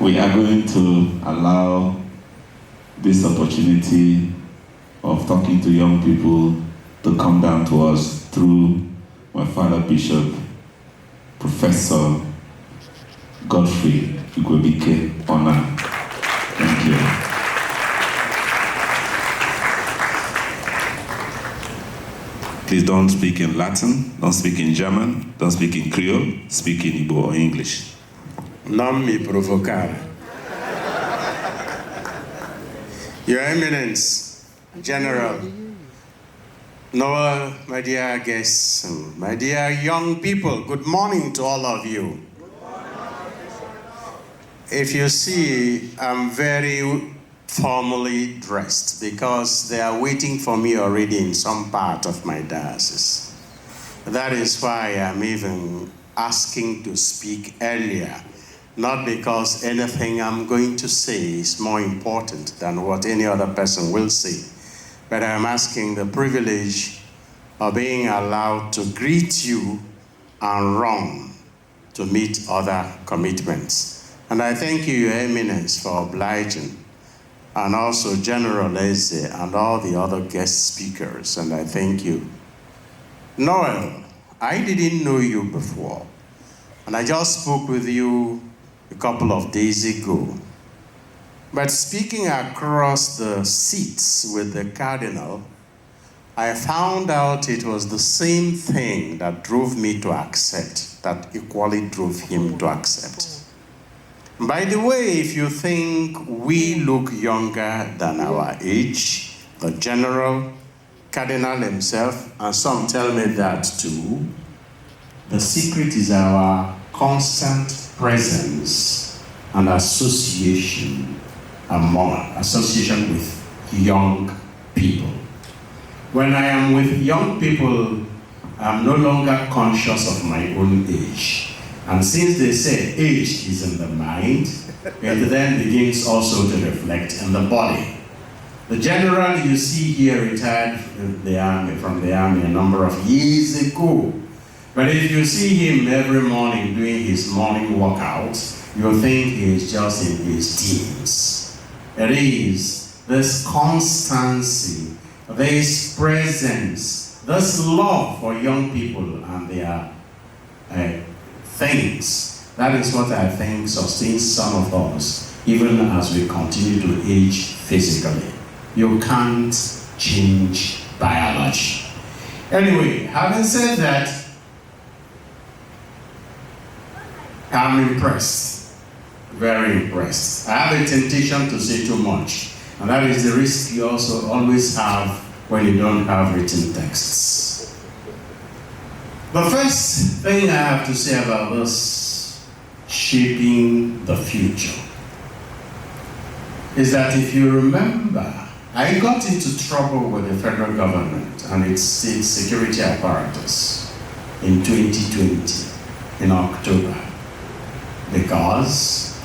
We are going to allow this opportunity of talking to young people to come down to us through my father Bishop, Professor Godfrey Onah. Thank you. Please don't speak in Latin, don't speak in German, don't speak in Creole, speak in Igbo or English. Non mi provocare. Your Eminence, General Noel, my dear guests, my dear young people, good morning to all of you. If you see, I'm very formally dressed because they are waiting for me already in some part of my diocese. That is why I'm even asking to speak earlier, not because anything I'm going to say is more important than what any other person will say, but I'm asking the privilege of being allowed to greet you and run to meet other commitments. And I thank you, Your Eminence, for obliging, and also General Eze and all the other guest speakers, and I thank you. Noel, I didn't know you before, and I just spoke with you a couple of days ago. But speaking across the seats with the Cardinal, I found out it was the same thing that drove me to accept, that equally drove him to accept. By the way, if you think we look younger than our age, the General, Cardinal himself, and some tell me that too, the secret is our constant presence and association with young people. When I am with young people, I'm no longer conscious of my own age. And since they say age is in the mind, it then begins also to reflect in the body. The General you see here retired from the army a number of years ago. But if you see him every morning doing his morning workouts, you'll think he's just in his teens. It is this constancy, this presence, this love for young people and their things. That is what I think sustains some of us, even as we continue to age physically. You can't change biology. Anyway, having said that, I'm impressed, very impressed. I have a temptation to say too much, and that is the risk you also always have when you don't have written texts. The first thing I have to say about this shaping the future is that if you remember, I got into trouble with the federal government and its state security apparatus in 2020, in October, because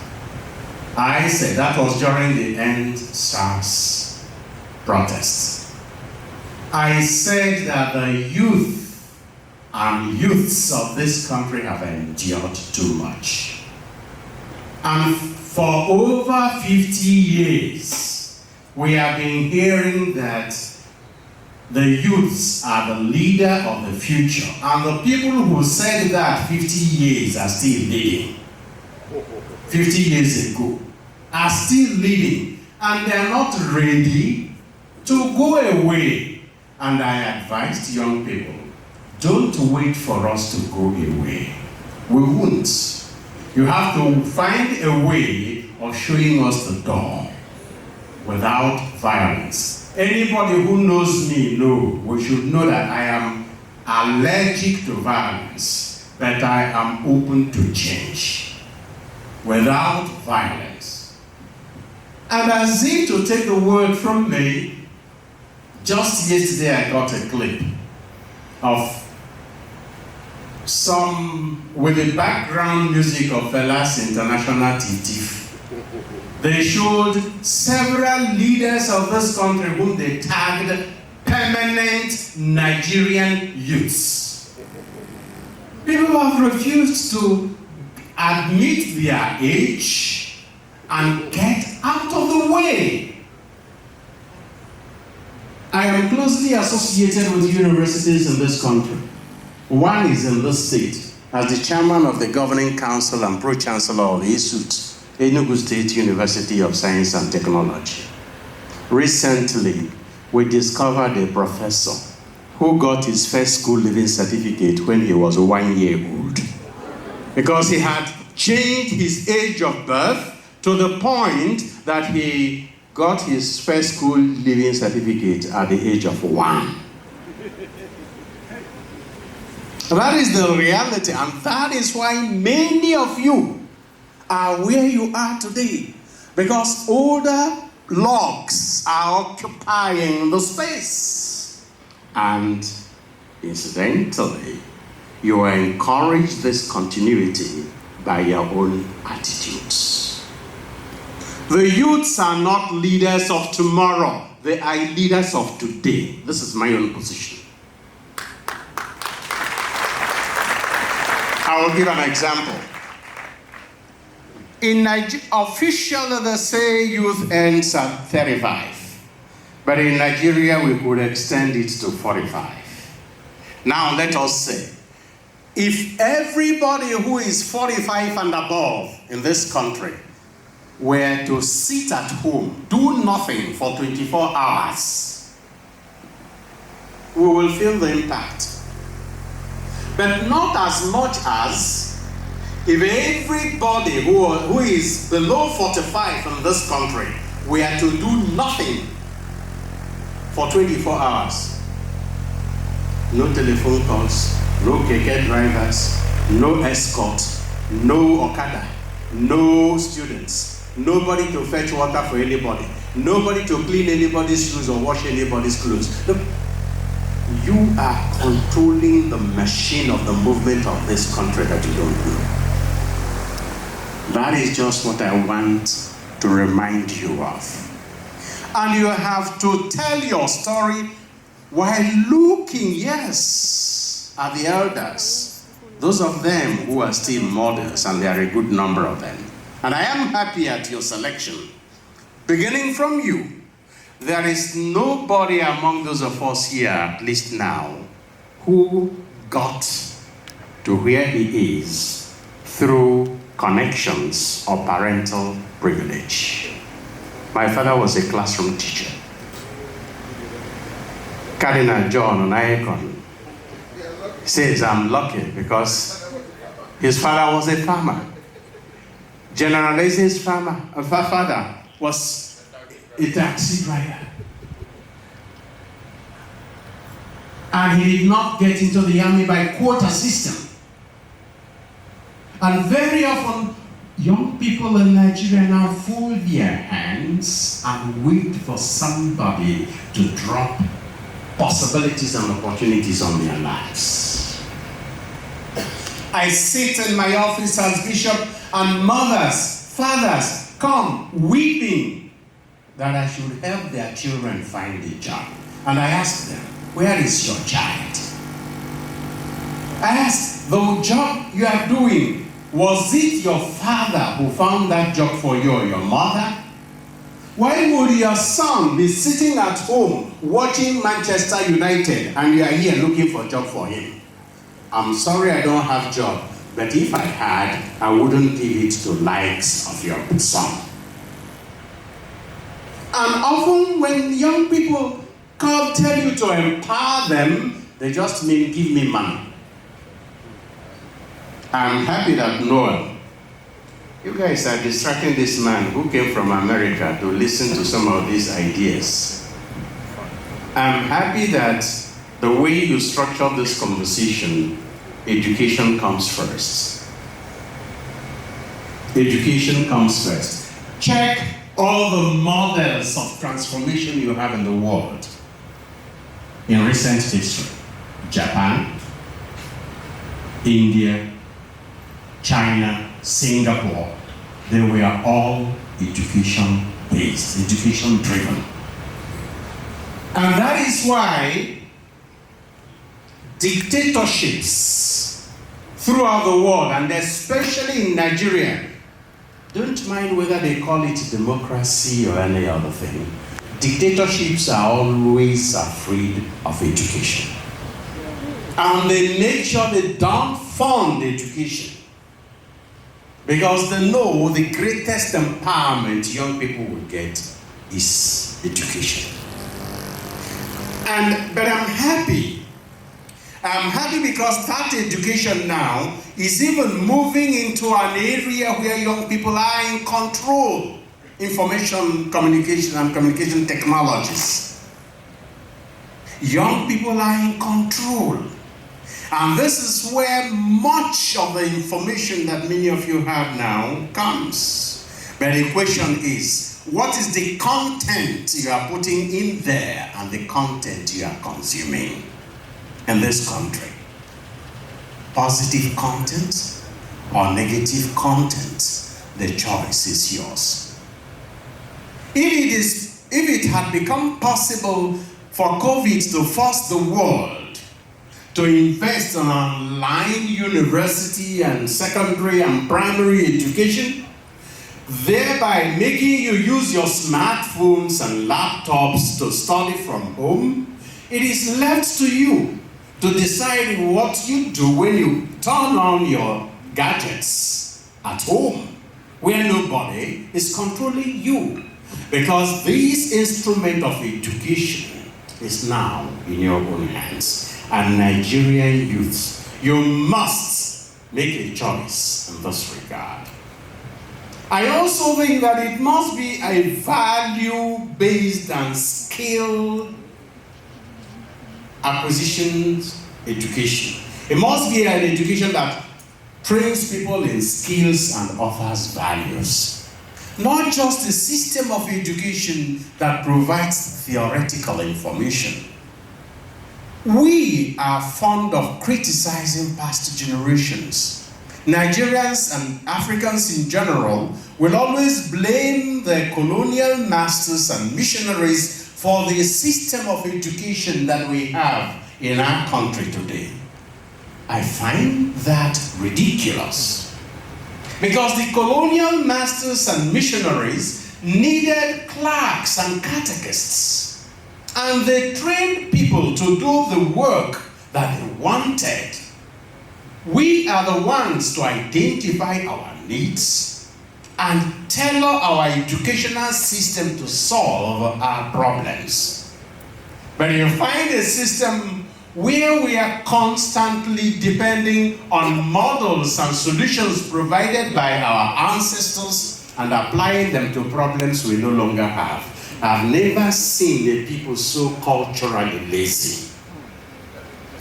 I said, that was during the End SARS protests. I said that the youth and youths of this country have endured too much. And for over 50 years, we have been hearing that the youths are the leader of the future. And the people who said that 50 years are still leading. 50 years ago, are still leading. And they are not ready to go away. And I advised young people, don't wait for us to go away. We won't. You have to find a way of showing us the door without violence. Anybody who knows me we should know that I am allergic to violence, but I am open to change without violence. And as if to take the word from me, just yesterday I got a clip of some with the background music of Fela's International Titif. They showed several leaders of this country whom they tagged permanent Nigerian youths. People have refused to admit their age and get out of the way. I am closely associated with universities in this country. One is in this state as the chairman of the governing council and pro-chancellor of the ISUT, Enugu State University of Science and Technology. Recently, we discovered a professor who got his first school living certificate when he was 1 year old, because he had changed his age of birth to the point that he got his first school living certificate at the age of 1. That is the reality, and that is why many of you are where you are today, because older logs are occupying the space. And incidentally, you will encourage this continuity by your own attitudes. The youths are not leaders of tomorrow, they are leaders of today. This is my own position. I will give an example. In Nigeria, officially they say youth ends at 35. But in Nigeria, we could extend it to 45. Now let us say, if everybody who is 45 and above in this country were to sit at home, do nothing for 24 hours, we will feel the impact. But not as much as if everybody who is below 45 in this country were to do nothing for 24 hours. No telephone calls, no keke drivers, no escort, no Okada, no students, nobody to fetch water for anybody, nobody to clean anybody's shoes or wash anybody's clothes. Look, you are controlling the machine of the movement of this country that you don't know. That is just what I want to remind you of. And you have to tell your story while looking, yes, at the elders, those of them who are still models, and there are a good number of them. And I am happy at your selection. Beginning from you, there is nobody among those of us here, at least now, who got to where he is through connections or parental privilege. My father was a classroom teacher. Cardinal John Onah says I'm lucky because his father was a farmer. General Leslie's father was a taxi driver. And he did not get into the army by quota system. And very often, young people in Nigeria now fold their hands and wait for somebody to drop possibilities and opportunities on their lives. I sit in my office as bishop, and mothers, fathers come weeping that I should help their children find a job. And I ask them, where is your child? I ask, the job you are doing, was it your father who found that job for you or your mother? Why would your son be sitting at home watching Manchester United and you are here looking for a job for him? I'm sorry I don't have a job, but if I had, I wouldn't give it to likes of your son. And often when young people come tell you to empower them, they just mean give me money. I'm happy that Noel, you guys are distracting this man who came from America to listen to some of these ideas. I'm happy that the way you structure this conversation, education comes first. Education comes first. Check all the models of transformation you have in the world. In recent history, Japan, India, China, Singapore, they were all education-based, education-driven. And that is why dictatorships throughout the world, and especially in Nigeria, Don't mind whether they call it democracy or any other thing. Dictatorships are always afraid of education. And they make sure they don't fund education. Because they know the greatest empowerment young people will get is education. But I'm happy. I'm happy because that education now is even moving into an area where young people are in control. Information, communication, and communication technologies. Young people are in control. And this is where much of the information that many of you have now comes. But the question is, what is the content you are putting in there and the content you are consuming in this country? Positive content or negative content? The choice is yours. If it had become possible for COVID to force the world to invest in online university and secondary and primary education, thereby making you use your smartphones and laptops to study from home, it is left to you to decide what you do when you turn on your gadgets at home, where nobody is controlling you. Because this instrument of education is now in your own hands. And Nigerian youths, you must make a choice in this regard. I also think that it must be a value-based and skill acquisition education. It must be an education that trains people in skills and offers values. Not just a system of education that provides theoretical information. We are fond of criticizing past generations. Nigerians and Africans in general will always blame the colonial masters and missionaries for the system of education that we have in our country today. I find that ridiculous. Because the colonial masters and missionaries needed clerks and catechists. And they trained people to do the work that they wanted. We are the ones to identify our needs and tailor our educational system to solve our problems. But you find a system where we are constantly depending on models and solutions provided by our ancestors and applying them to problems we no longer have. I've never seen a people so culturally lazy.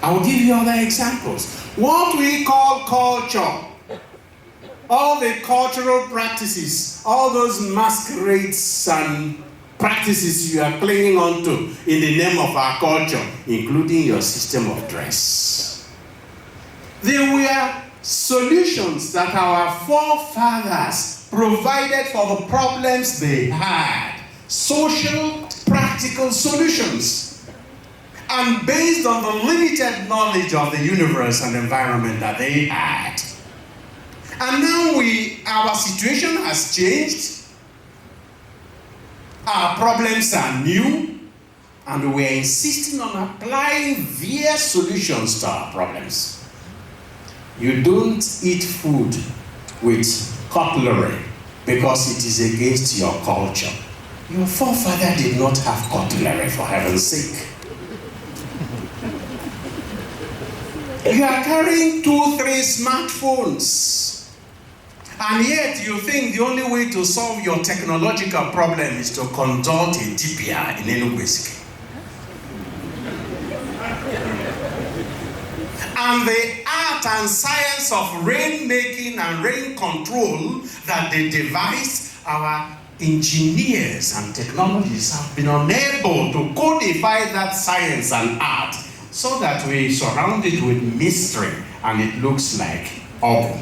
I will give you other examples. What we call culture, all the cultural practices, all those masquerades and practices you are clinging on to in the name of our culture, including your system of dress. There were solutions that our forefathers provided for the problems they had. Social, practical solutions. And based on the limited knowledge of the universe and environment that they had. And now our situation has changed. Our problems are new, and we're insisting on applying their solutions to our problems. You don't eat food with cutlery because it is against your culture. Your forefather did not have cutlery, for heaven's sake. You are carrying 2-3 smartphones. And yet you think the only way to solve your technological problem is to consult a dibia in Enugu. And the art and science of rainmaking and rain control that they devised, our engineers and technologists have been unable to codify that science and art so that we surround it with mystery and it looks like oil.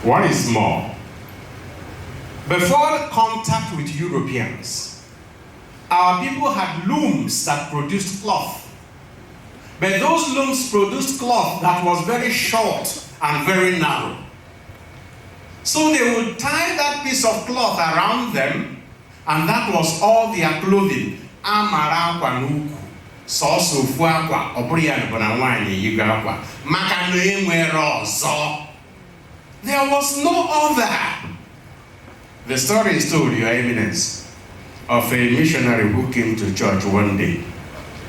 What is more, before contact with Europeans, our people had looms that produced cloth. But those looms produced cloth that was very short and very narrow. So they would tie that piece of cloth around them, and that was all their clothing. Amara akwa n'ukwu, sọọsọ ofu akwa, ọ bụrụ ya bụ na nwaanyị yigo akwa, maka na enwere ọzọ. There was no other. The story is told, Your Eminence, of a missionary who came to church one day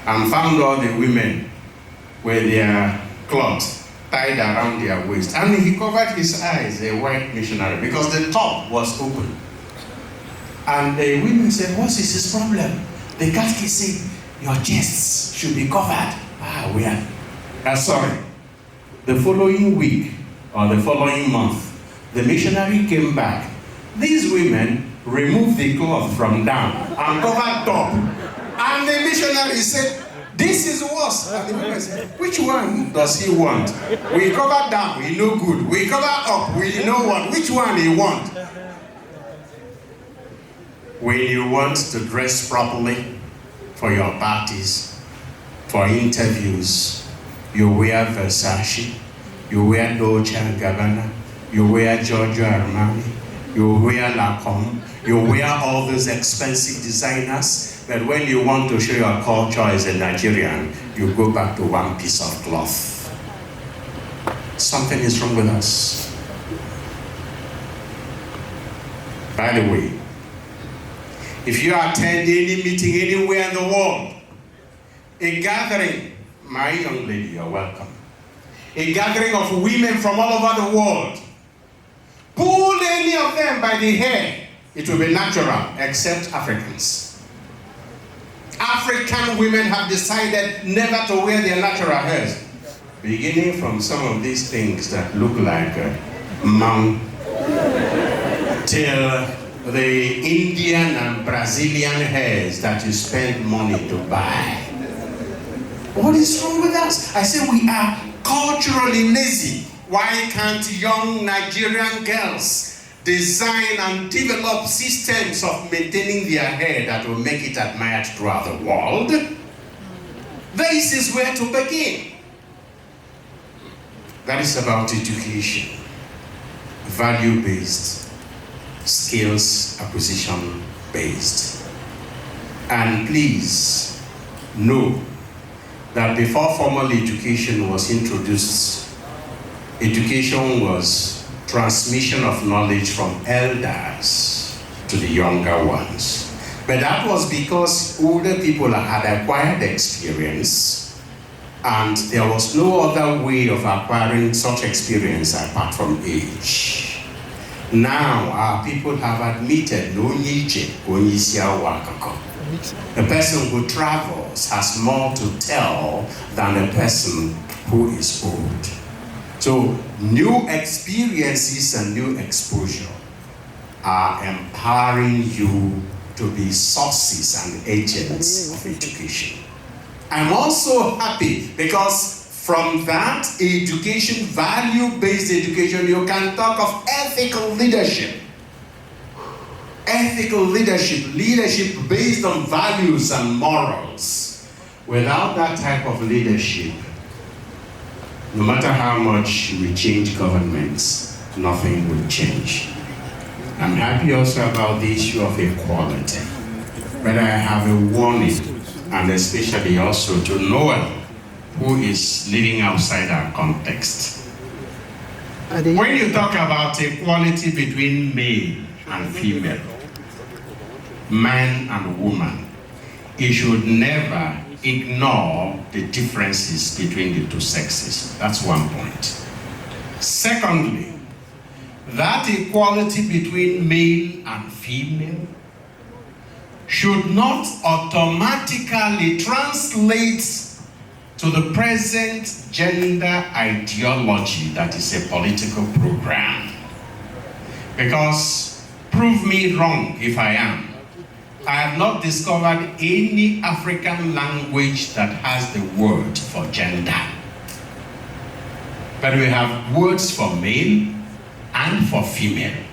and found all the women with their cloths tied around their waist. And he covered his eyes, a white missionary, because the top was open. And the women said, what is his problem? The catechist said, your chests should be covered. We are sorry. The following week, or the following month, the missionary came back. These women removed the cloth from down and covered top. And the missionary said, this is worse. And the women said, which one does he want? We cover down, we know good. We cover up, we know what. Which one he want? When you want to dress properly for your parties, for interviews, you wear Versace, you wear Dolce & Gabbana, you wear Giorgio Armani, you wear Lancome, you wear all those expensive designers, but when you want to show your culture as a Nigerian, you go back to one piece of cloth. Something is wrong with us. By the way, if you attend any meeting anywhere in the world, a gathering, my young lady, you're welcome. A gathering of women from all over the world, pull any of them by the hair, it will be natural, except Africans. African women have decided never to wear their natural hairs, beginning from some of these things that look like mount, till the Indian and Brazilian hairs that you spend money to buy. What is wrong with us? I say we are culturally lazy. Why can't young Nigerian girls design and develop systems of maintaining their hair that will make it admired throughout the world? This is where to begin. That is about education, value-based, skills acquisition-based. And please know that before formal education was introduced, education was transmission of knowledge from elders to the younger ones. But that was because older people had acquired experience, and there was no other way of acquiring such experience apart from age. Now our people have admitted a person who travels has more to tell than a person who is old. So new experiences and new exposure are empowering you to be sources and agents of education. I'm also happy because from that education, value-based education, you can talk of ethical leadership. Ethical leadership, leadership based on values and morals. Without that type of leadership, no matter how much we change governments, nothing will change. I'm happy also about the issue of equality. But I have a warning, and especially also to Noel, who is living outside our context. When you talk about equality between male and female, man and woman, you should never ignore the differences between the two sexes. That's one point. Secondly, that equality between male and female should not automatically translate to the present gender ideology that is a political program. Because, prove me wrong if I am, I have not discovered any African language that has the word for gender. But we have words for male and for female.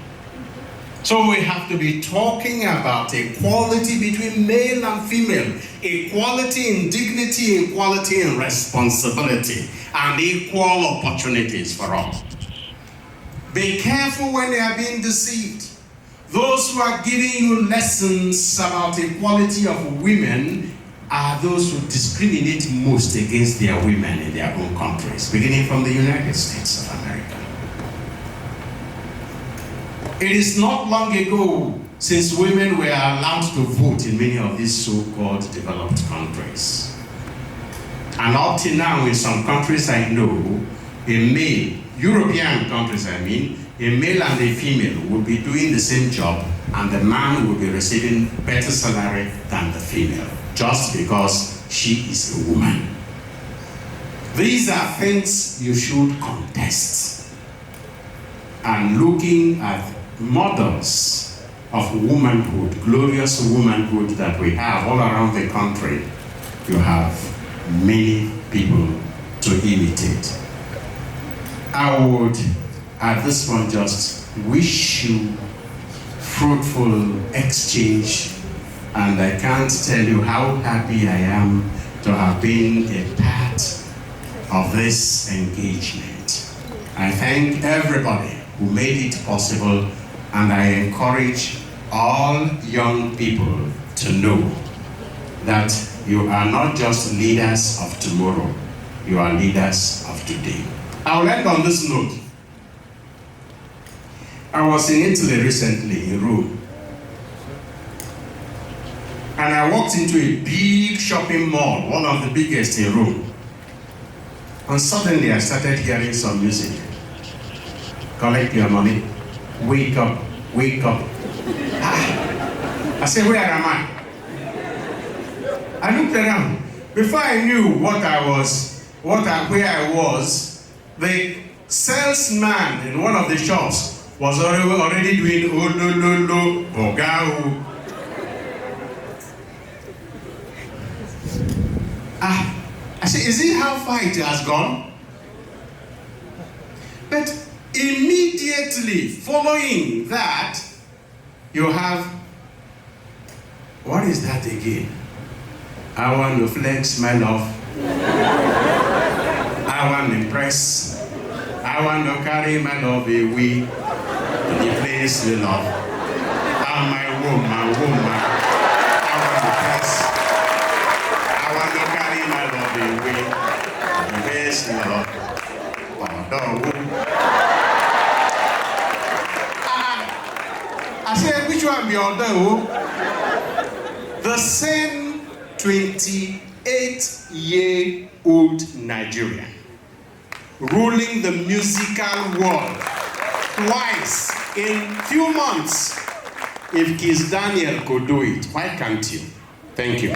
So we have to be talking about equality between male and female, equality in dignity, equality in responsibility, and equal opportunities for all. Be careful when they are being deceived. Those who are giving you lessons about equality of women are those who discriminate most against their women in their own countries, beginning from the United States of America. It is not long ago since women were allowed to vote in many of these so-called developed countries. And up to now, in some countries I know, a male, European countries I mean, a male and a female will be doing the same job, and the man will be receiving better salary than the female, just because she is a woman. These are things you should contest. And looking at models of womanhood, glorious womanhood that we have all around the country, you have many people to imitate. I would, at this point, just wish you fruitful exchange, and I can't tell you how happy I am to have been a part of this engagement. I thank everybody who made it possible, and I encourage all young people to know that you are not just leaders of tomorrow, you are leaders of today. I'll end on this note. I was in Italy recently, in Rome, and I walked into a big shopping mall, one of the biggest in Rome, and suddenly I started hearing some music. Collect your money, wake up, wake up. I said, where am I? I looked around. Before I knew where I was, the salesman in one of the shops was already doing olololo ogao. I said, is it how far it has gone? But immediately following that, you have, what is that again? I want to flex my love. I want to impress. I want to carry my love away to the place we love. I'm my woman. I want to press. I want to carry my love away to the place we love. I said, which one be order? The same 28-year-old Nigerian ruling the musical world twice in few months. If Kiss Daniel could do it, why can't you? Thank you.